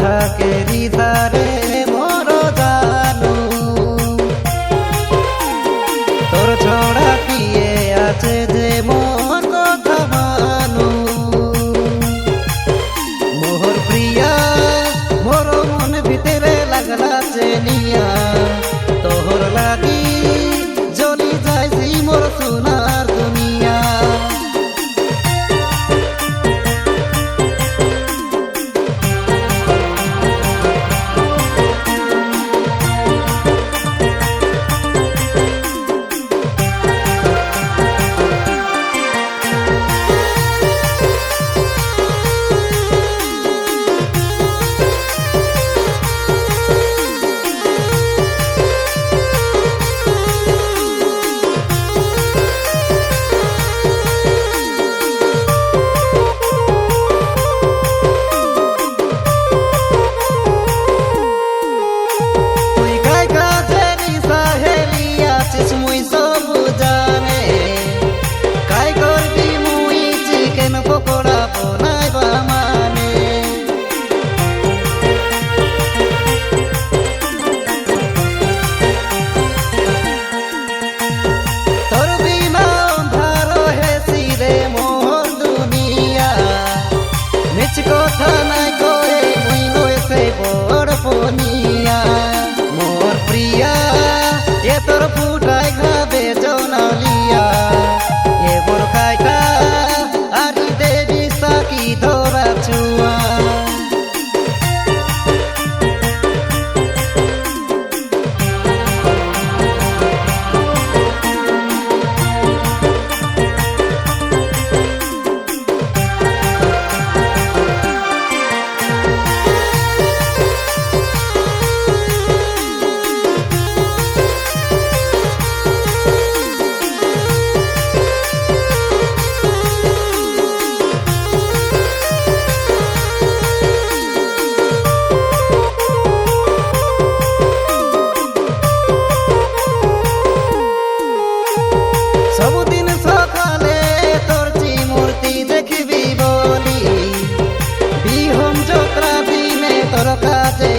থাকে হৃদয়ে মোর জানু তোর ছড়া পিয়ে আছে যে মোর কথা মানু মোর প্রিয়া মোর মন ভিতরে লাগলা চেনিয়া তোর লাগি জ্বলি যাইছি মোর সোনার দুনিয়া কথা নাই কয়ে মুই লইছে বড় পনিয়া মোর প্রিয়া এ তোর ফুটাই খাবে জনালিয়া এ বড় খাইটা আরি দেবী সাকি ধরা চুয়া सबुदिन सकाले तोर मूर्ति देखबी बोली बिहन जत्रा दिने तोर काजे